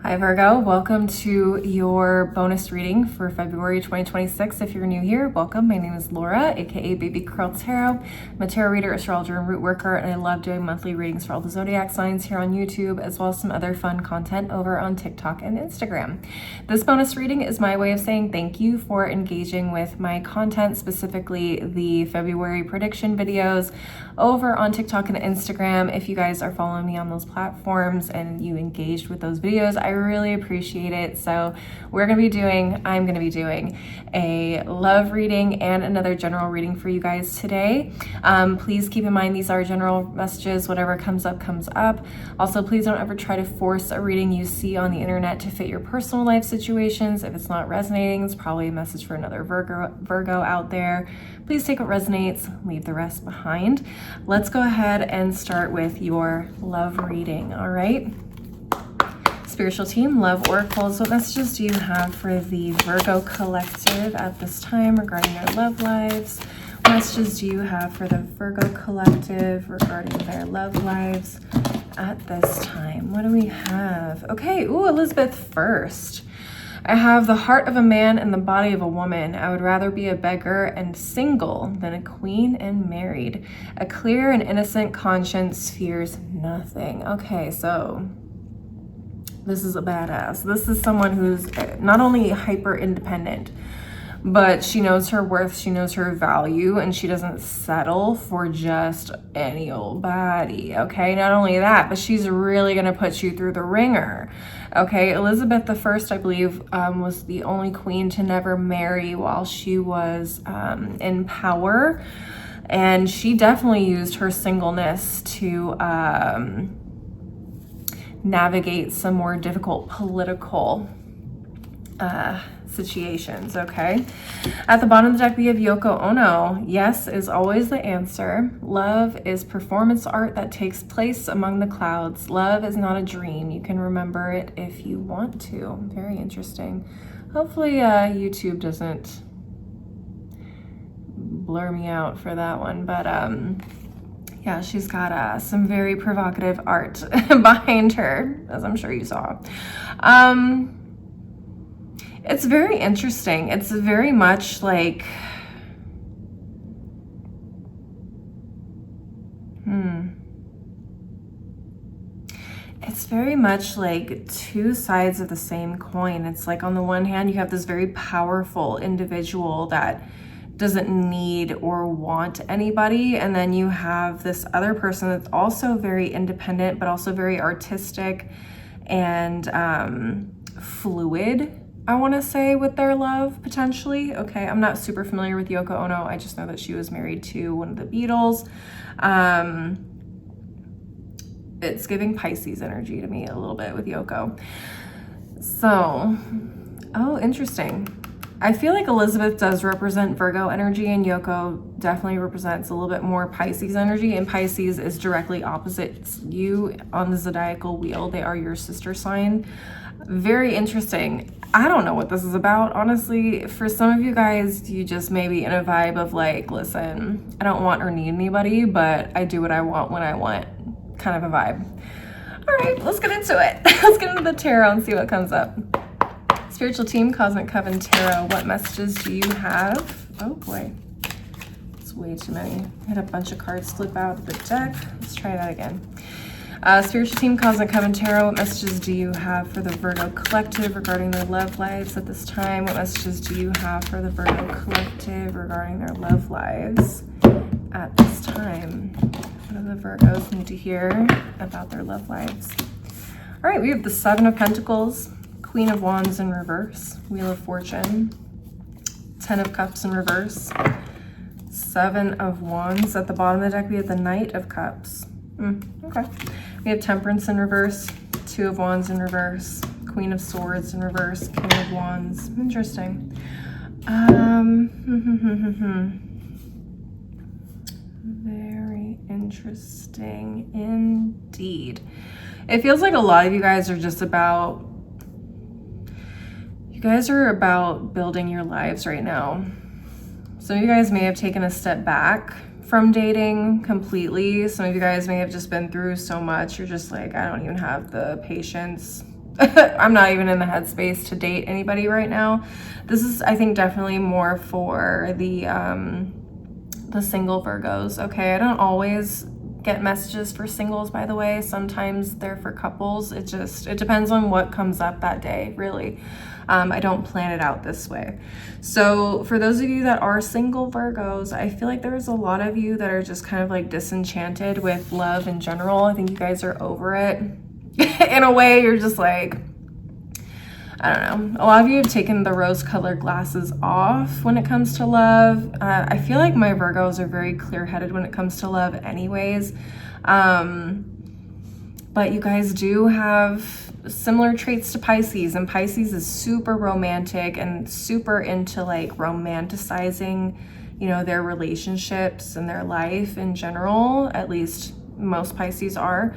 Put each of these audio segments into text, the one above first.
Hi Virgo, welcome to your bonus reading for February 2026. If you're new here, welcome. My name is Laura, aka Baby Curl Tarot. I'm a tarot reader, astrologer, and root worker, and I love doing monthly readings for all the zodiac signs here on YouTube, as well as some other fun content over on TikTok and Instagram. This bonus reading is my way of saying thank you for engaging with my content, specifically the February prediction videos over on TikTok and Instagram. If you guys are following me on those platforms and you engaged with those videos, I really appreciate it. So I'm gonna be doing a love reading and another general reading for you guys today. Please keep in mind these are general messages. Whatever comes up, comes up. Also, please don't ever try to force a reading you see on the internet to fit your personal life situations. If it's not resonating, it's probably a message for another Virgo out there. Please take what resonates, leave the rest behind. Let's go ahead and start with your love reading, all right? Spiritual team, love oracles, what messages do you have for the Virgo collective at this time regarding their love lives? What messages do you have for the Virgo collective regarding their love lives at this time? What do we have? Okay, ooh, Elizabeth first. I have the heart of a man and the body of a woman. I would rather be a beggar and single than a queen and married. A clear and innocent conscience fears nothing. Okay, so this is a badass. This is someone who's not only hyper independent, but she knows her worth, she knows her value, and she doesn't settle for just any old body, okay? Not only that, but she's really gonna put you through the ringer, okay? Elizabeth I, I believe, was the only queen to never marry while she was in power, and she definitely used her singleness to navigate some more difficult political situations, okay? At the bottom of the deck, we have Yoko Ono. Yes is always the answer. Love is performance art that takes place among the clouds. Love is not a dream. You can remember it if you want to. Very interesting. Hopefully YouTube doesn't blur me out for that one, but yeah, she's got some very provocative art behind her, as I'm sure you saw. It's very interesting. It's very much like, it's very much like two sides of the same coin. It's like on the one hand, you have this very powerful individual that doesn't need or want anybody, and then you have this other person that's also very independent but also very artistic and fluid, I want to say, with their love potentially. Okay, I'm not super familiar with Yoko Ono. I just know that she was married to one of the Beatles. It's giving Pisces energy to me a little bit with Yoko. So, oh, interesting. I feel like Elizabeth does represent Virgo energy, and Yoko definitely represents a little bit more Pisces energy, and Pisces is directly opposite you on the zodiacal wheel. They are your sister sign. Very interesting. I don't know what this is about, honestly. For some of you guys, you just may be in a vibe of like, listen, I don't want or need anybody, but I do what I want when I want, kind of a vibe. All right, let's get into it. Let's get into the tarot and see what comes up. Spiritual team, Cosmic Coven Tarot, what messages do you have? Oh boy, it's way too many. I had a bunch of cards flip out of the deck. Let's try that again. Spiritual team, Cosmic Coven Tarot, what messages do you have for the Virgo collective regarding their love lives at this time? What messages do you have for the Virgo collective regarding their love lives at this time? What do the Virgos need to hear about their love lives? All right, we have the Seven of Pentacles, Queen of Wands in reverse, Wheel of Fortune, Ten of Cups in reverse, Seven of Wands. At the bottom of the deck, we have the Knight of Cups. Okay. We have Temperance in reverse, Two of Wands in reverse, Queen of Swords in reverse, King of Wands. Interesting. Very interesting indeed. It feels like a lot of you guys are just about, you guys are about building your lives right now. Some of you guys may have taken a step back from dating completely. Some of you guys may have just been through so much. You're just like, I don't even have the patience I'm not even in the headspace to date anybody right now. This is, I think, definitely more for the single Virgos, okay? I don't always get messages for singles, by the way. Sometimes they're for couples. It depends on what comes up that day, really. I don't plan it out this way. So for those of you that are single Virgos, I feel like there's a lot of you that are just kind of like disenchanted with love in general. I think you guys are over it. In a way, you're just like, I don't know. A lot of you have taken the rose-colored glasses off when it comes to love. I feel like my Virgos are very clear-headed when it comes to love anyways. But you guys do have similar traits to Pisces, and Pisces is super romantic and super into like romanticizing, you know, their relationships and their life in general. At least most Pisces are.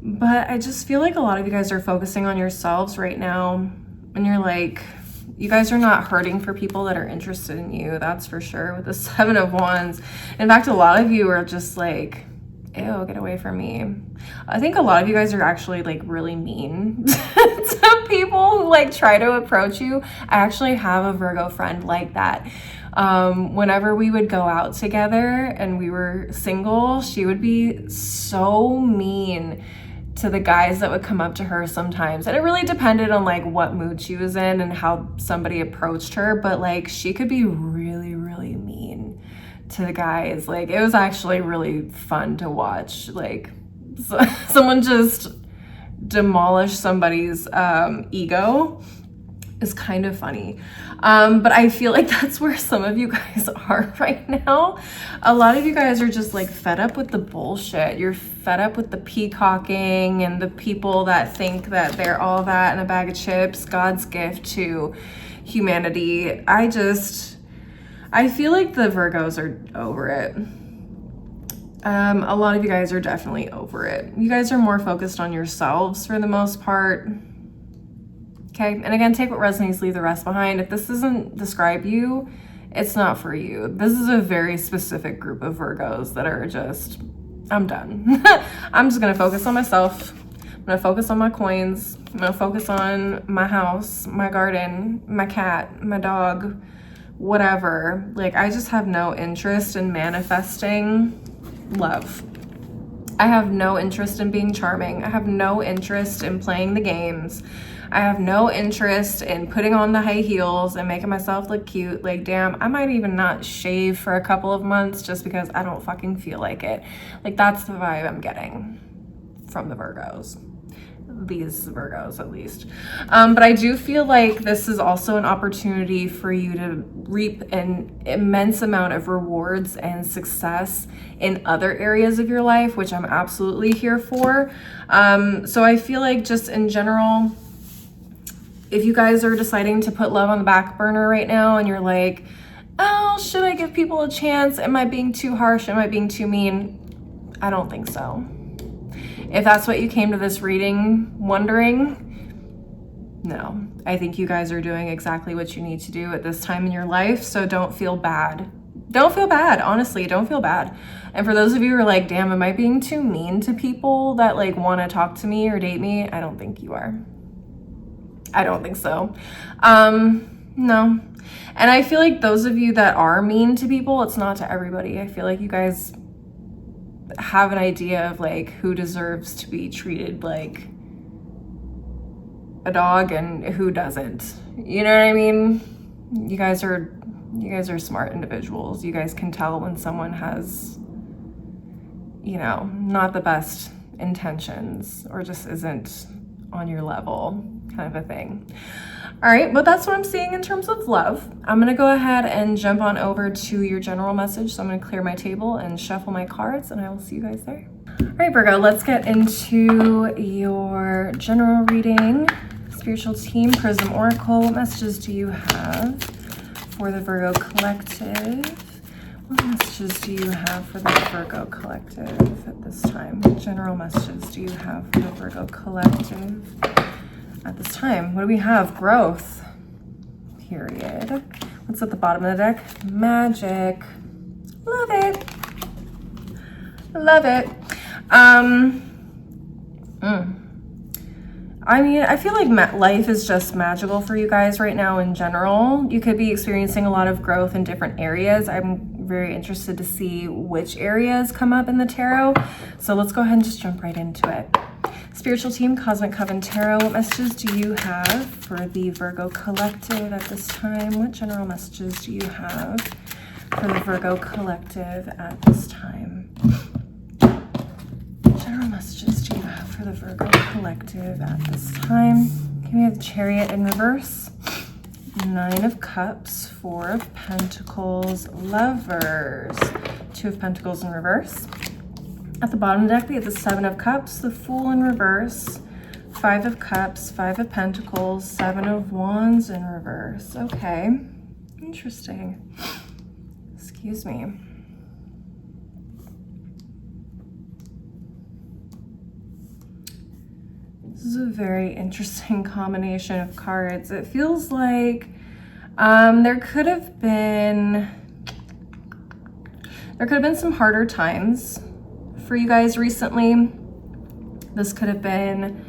But I just feel like a lot of you guys are focusing on yourselves right now, and you're like, you guys are not hurting for people that are interested in you, that's for sure, with the 7 of Wands. In fact, a lot of you are just like, ew, get away from me. I think a lot of you guys are actually like really mean to people who like try to approach you. I actually have a Virgo friend like that. Whenever we would go out together and we were single, she would be so mean to the guys that would come up to her sometimes. And it really depended on like what mood she was in and how somebody approached her. But like she could be really, really mean to the guys. Like it was actually really fun to watch. Like someone just demolish somebody's ego is kind of funny. But I feel like that's where some of you guys are right now. A lot of you guys are just like fed up with the bullshit. You're fed up with the peacocking and the people that think that they're all that in a bag of chips, God's gift to humanity. I feel like the Virgos are over it. A lot of you guys are definitely over it. You guys are more focused on yourselves for the most part. Okay, and again, take what resonates, leave the rest behind. If this doesn't describe you, it's not for you. This is a very specific group of Virgos that are just, I'm done. I'm just gonna focus on myself. I'm gonna focus on my coins. I'm gonna focus on my house, my garden, my cat, my dog, whatever. Like, I just have no interest in manifesting love. I have no interest in being charming. I have no interest in playing the games. I have no interest in putting on the high heels and making myself look cute. Like, damn, I might even not shave for a couple of months just because I don't fucking feel like it. Like, that's the vibe I'm getting from the Virgos. These Virgos, at least. But I do feel like this is also an opportunity for you to reap an immense amount of rewards and success in other areas of your life, which I'm absolutely here for. So I feel like just in general, if you guys are deciding to put love on the back burner right now and you're like, oh, should I give people a chance? Am I being too harsh? Am I being too mean? I don't think so. If that's what you came to this reading wondering, no. I think you guys are doing exactly what you need to do at this time in your life, so don't feel bad. Don't feel bad, honestly, don't feel bad. And for those of you who are like, damn, am I being too mean to people that like want to talk to me or date me? I don't think you are. I don't think so. No. And I feel like those of you that are mean to people, it's not to everybody. I feel like you guys have an idea of like who deserves to be treated like a dog and who doesn't. You know what I mean? You guys are smart individuals. You guys can tell when someone has, you know, not the best intentions or just isn't on your level, kind of a thing. All right, but that's what I'm seeing in terms of love. I'm gonna go ahead and jump on over to your general message. So I'm gonna clear my table and shuffle my cards, and I will see you guys there. All right, Virgo, let's get into your general reading. Spiritual team, Prism Oracle, what messages do you have for the Virgo collective? What messages do you have for the Virgo collective at this time? What general messages do you have for the Virgo collective at this time? What do we have? Growth. Period. What's at the bottom of the deck? Magic. Love it. Love it. I mean, I feel like life is just magical for you guys right now in general. You could be experiencing a lot of growth in different areas. I'm very interested to see which areas come up in the tarot. So let's go ahead and just jump right into it. Spiritual team, Cosmic Coven Tarot, what messages do you have for the Virgo collective at this time? What general messages do you have for the Virgo collective at this time? What general messages do you have for the Virgo collective at this time? Okay, we have Chariot in reverse, 9 of Cups, 4 of Pentacles, Lovers, 2 of Pentacles in reverse. At the bottom of the deck, we have the 7 of Cups, the Fool in reverse, 5 of Cups, 5 of Pentacles, 7 of Wands in reverse. Okay, interesting. Excuse me. This is a very interesting combination of cards. It feels like there could have been some harder times for you guys recently. This could have been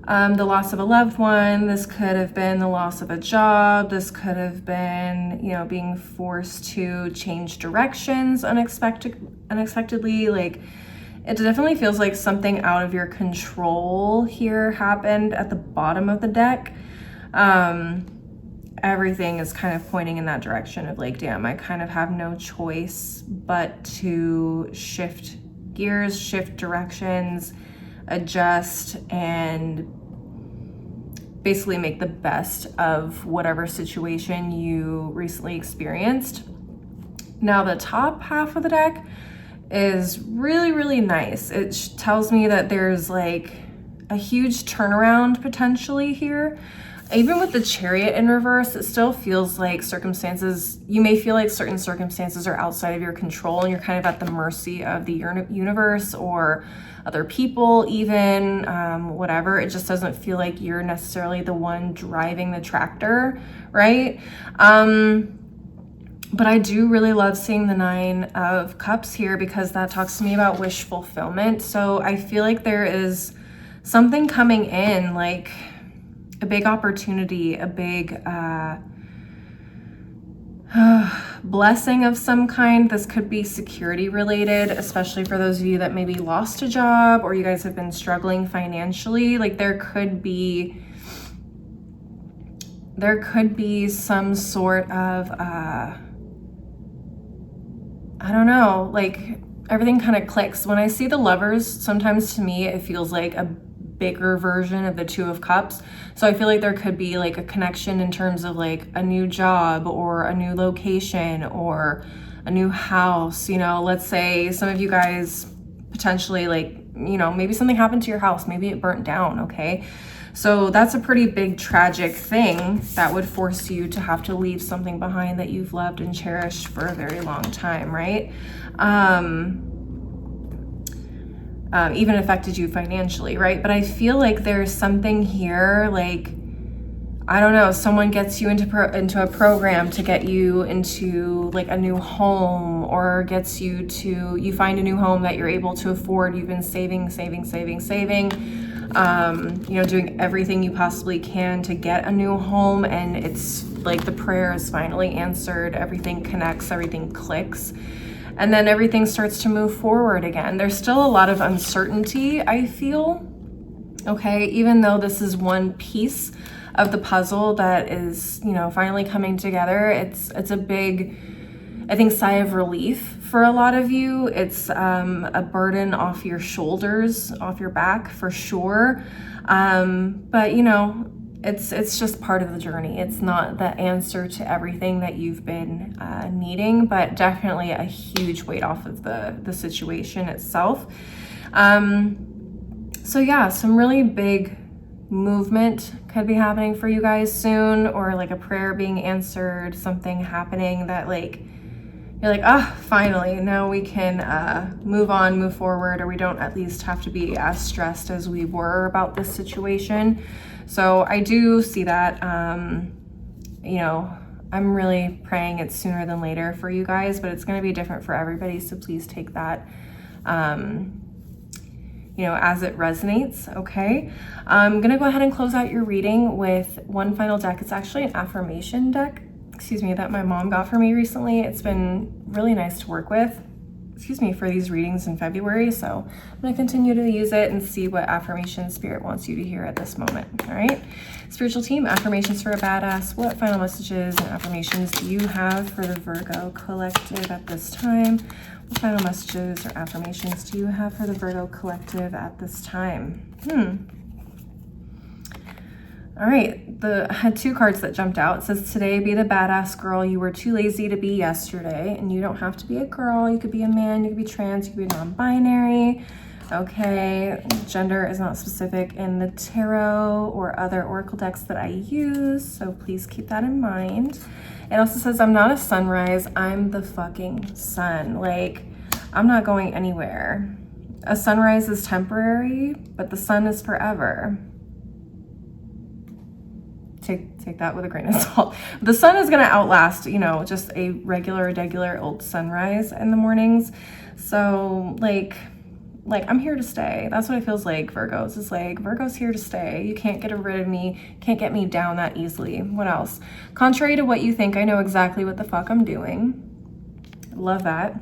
the loss of a loved one. This could have been the loss of a job. This could have been, you know, being forced to change directions unexpectedly. Like, it definitely feels like something out of your control here happened at the bottom of the deck. Everything is kind of pointing in that direction of like, damn, I kind of have no choice but to shift gears, shift directions, adjust, and basically make the best of whatever situation you recently experienced. Now, the top half of the deck is really, really nice. It tells me that there's like a huge turnaround potentially here. Even with the Chariot in reverse, it still feels like you may feel like certain circumstances are outside of your control and you're kind of at the mercy of the universe or other people even, whatever. It just doesn't feel like you're necessarily the one driving the tractor, right? But I do really love seeing the 9 of Cups here because that talks to me about wish fulfillment. So I feel like there is something coming in, like a big opportunity, a big blessing of some kind. This could be security related, especially for those of you that maybe lost a job or you guys have been struggling financially. Like there could be some sort of, I don't know, like everything kind of clicks. When I see the Lovers, sometimes to me, it feels like a bigger version of the 2 of Cups. So I feel like there could be like a connection in terms of like a new job or a new location or a new house. You know, let's say some of you guys potentially, like, you know, maybe something happened to your house, maybe it burnt down. Okay, so that's a pretty big tragic thing that would force you to have to leave something behind that you've loved and cherished for a very long time, right? Even affected you financially, right? But I feel like there's something here, like, I don't know, someone gets you into a program to get you into like a new home, or you find a new home that you're able to afford. You've been saving, you know, doing everything you possibly can to get a new home, and it's like the prayer is finally answered. Everything connects, everything clicks. And then everything starts to move forward again. There's still a lot of uncertainty, I feel, okay? Even though this is one piece of the puzzle that is, you know, finally coming together, it's a big, I think, sigh of relief for a lot of you. It's a burden off your shoulders, off your back for sure. But, you know, it's just part of the journey. It's not the answer to everything that you've been needing, but definitely a huge weight off of the situation itself. So yeah, some really big movement could be happening for you guys soon, or like a prayer being answered, something happening that like, you're like, ah, finally, now we can move on, move forward, or we don't at least have to be as stressed as we were about this situation. So I do see that, you know, I'm really praying it's sooner than later for you guys, but it's going to be different for everybody. So please take that, you know, as it resonates, okay? I'm gonna go ahead and close out your reading with one final deck. It's actually an affirmation deck, that my mom got for me recently. It's been really nice to work with, for these readings in February. So I'm gonna continue to use it and see what affirmation Spirit wants you to hear at this moment, all right? Spiritual team, affirmations for a badass. What final messages and affirmations do you have for the Virgo collective at this time? What final messages or affirmations do you have for the Virgo collective at this time? All right, I had two cards that jumped out. It says, today be the badass girl you were too lazy to be yesterday. And you don't have to be a girl. You could be a man, you could be trans, you could be non-binary. Okay, gender is not specific in the tarot or other oracle decks that I use, so please keep that in mind. It also says, I'm not a sunrise, I'm the fucking sun. Like, I'm not going anywhere. A sunrise is temporary, but the sun is forever. Take that with a grain of salt. The sun is gonna outlast, you know, just a regular old sunrise in the mornings. So like I'm here to stay. That's what it feels like, Virgos. It's like, Virgo's here to stay. You can't get rid of me, can't get me down that easily. What else? Contrary to what you think, I know exactly what the fuck I'm doing. Love that.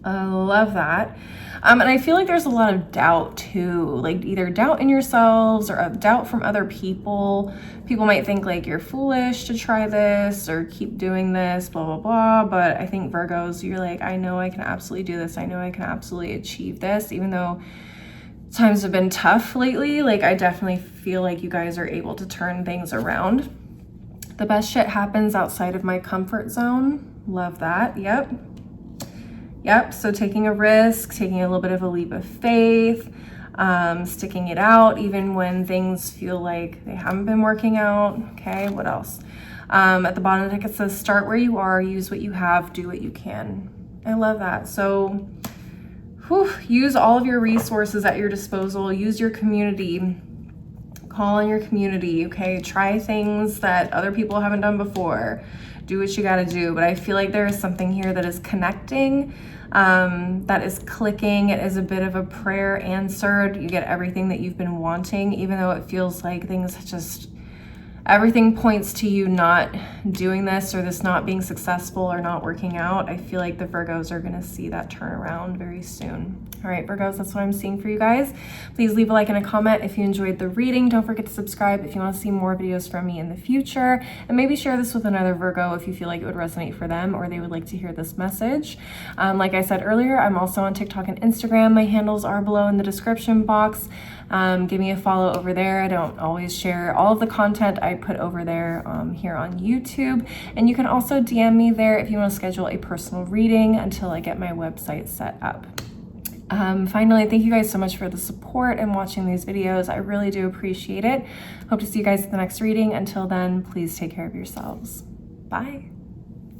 I love that. And I feel like there's a lot of doubt too, like either doubt in yourselves or doubt from other people. People might think like you're foolish to try this or keep doing this, blah, blah, blah. But I think Virgos, you're like, I know I can absolutely do this. I know I can absolutely achieve this, even though times have been tough lately. Like, I definitely feel like you guys are able to turn things around. The best shit happens outside of my comfort zone. Love that. Yep, so taking a risk, taking a little bit of a leap of faith, sticking it out even when things feel like they haven't been working out. Okay, what else? At the bottom of the deck it says, start where you are, use what you have, do what you can. I love that. So use all of your resources at your disposal, use your community, call on your community, okay? Try things that other people haven't done before. Do what you gotta do. But I feel like there is something here that is connecting, that is clicking. It is a bit of a prayer answered. You get everything that you've been wanting, even though it feels like things just, everything points to you not doing this or this not being successful or not working out. I feel like the Virgos are gonna see that turnaround very soon. All right, Virgos, that's what I'm seeing for you guys. Please leave a like and a comment if you enjoyed the reading. Don't forget to subscribe if you want to see more videos from me in the future. And maybe share this with another Virgo if you feel like it would resonate for them or they would like to hear this message. Like I said earlier, I'm also on TikTok and Instagram. My handles are below in the description box. Give me a follow over there. I don't always share all of the content I put over there here on YouTube. And you can also DM me there if you want to schedule a personal reading until I get my website set up. Finally, thank you guys so much for the support and watching these videos. I really do appreciate it. Hope to see you guys at the next reading. Until then, please take care of yourselves. Bye.